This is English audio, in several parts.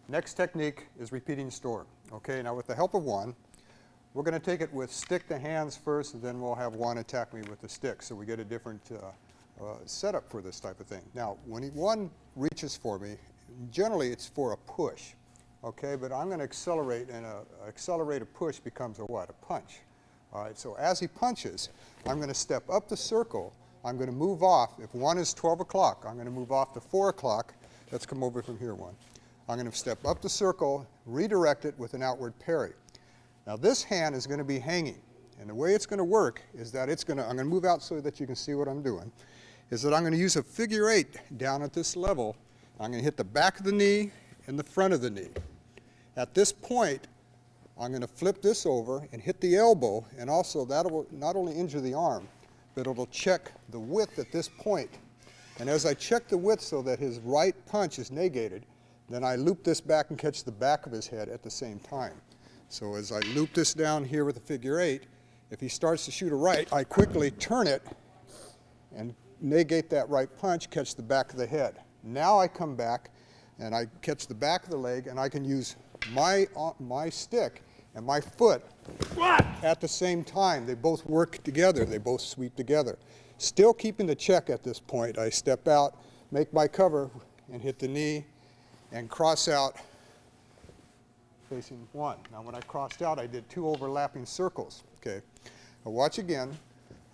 Next technique is repeating store. Okay, now with the help of Juan, we're going to take it with stick to hands first, and then we'll have Juan attack me with the stick, so we get a different setup for this type of thing. Now, when Juan reaches for me, generally it's for a push, okay, but I'm going to accelerate, and an accelerated push becomes a what? A punch. All right, so as he punches, I'm going to step up the circle. I'm going to move off. If 1 is 12 o'clock, I'm going to move off to 4 o'clock. Let's come over from here, Juan. I'm going to step up the circle, redirect it with an outward parry. Now this hand is going to be hanging, and the way it's going to work is that I'm going to move out so that you can see what I'm doing, is that I'm going to use a figure 8 down at this level. I'm going to hit the back of the knee and the front of the knee. At this point, I'm going to flip this over and hit the elbow, and also that will not only injure the arm, but it will check the width at this point. And as I check the width so that his right punch is negated, then I loop this back and catch the back of his head at the same time. So as I loop this down here with a figure 8, if he starts to shoot a right, I quickly turn it and negate that right punch, catch the back of the head. Now I come back and I catch the back of the leg, and I can use my stick and my foot at the same time. They both work together. They both sweep together. Still keeping the check at this point, I step out, make my cover, and hit the knee, and cross out facing 1. Now when I crossed out, I did 2 overlapping circles. Okay. Now watch again.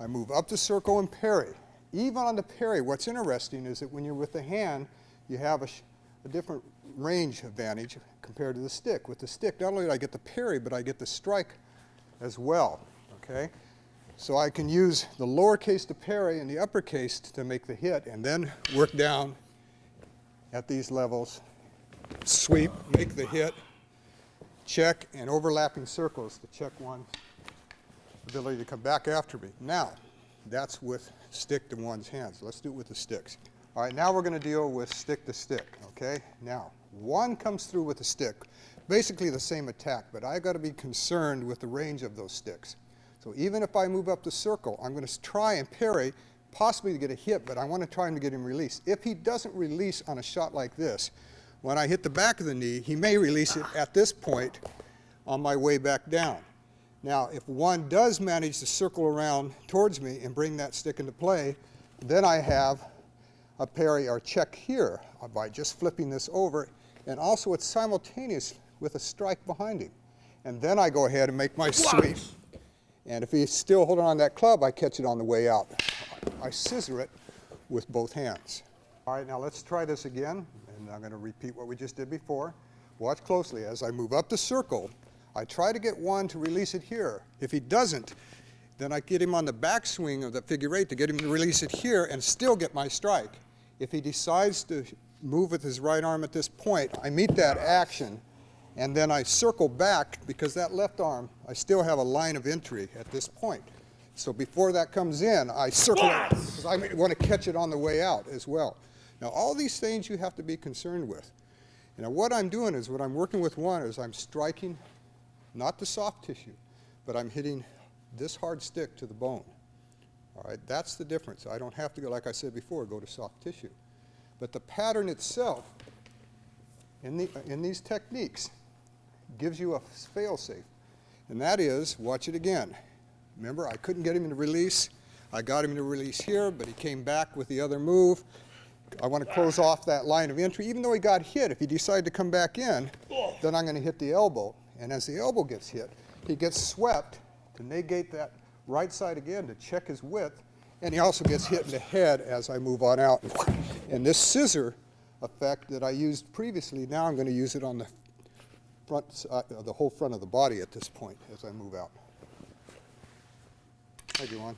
I move up the circle and parry. Even on the parry, what's interesting is that when you're with the hand, you have a different range advantage compared to the stick. With the stick, not only do I get the parry, but I get the strike as well. Okay? So I can use the lowercase to parry and the uppercase to make the hit, and then work down at these levels, sweep, make the hit, check, and overlapping circles to check one's ability to come back after me. Now, that's with stick to one's hands. Let's do it with the sticks. All right, now we're going to deal with stick to stick, okay? Now, one comes through with a stick, basically the same attack, but I've got to be concerned with the range of those sticks. So even if I move up the circle, I'm going to try and parry, possibly to get a hit, but I want to try him to get him released. If he doesn't release on a shot like this, when I hit the back of the knee, he may release it at this point on my way back down. Now, if one does manage to circle around towards me and bring that stick into play, then I have a parry or check here by just flipping this over, and also it's simultaneous with a strike behind him. And then I go ahead and make my sweep. And if he's still holding on that club, I catch it on the way out. I scissor it with both hands. All right, now let's try this again, and I'm going to repeat what we just did before. Watch closely. As I move up the circle, I try to get one to release it here. If he doesn't, then I get him on the backswing of the figure 8 to get him to release it here and still get my strike. If he decides to move with his right arm at this point, I meet that action, and then I circle back, because that left arm, I still have a line of entry at this point. So before that comes in, I circle it, because I want to catch it on the way out as well. Now all these things you have to be concerned with. Now what I'm doing is, what I'm working with one is I'm striking not the soft tissue, but I'm hitting this hard stick to the bone. All right, that's the difference. I don't have to go, like I said before, go to soft tissue. But the pattern itself in these techniques gives you a fail-safe. And that is, watch it again. Remember, I couldn't get him to release. I got him to release here, but he came back with the other move. I want to close off that line of entry. Even though he got hit, if he decided to come back in, then I'm going to hit the elbow. And as the elbow gets hit, he gets swept to negate that right side again to check his width, and he also gets hit in the head as I move on out. And this scissor effect that I used previously, now I'm going to use it on the front, the whole front of the body at this point as I move out. Thank you, Juan.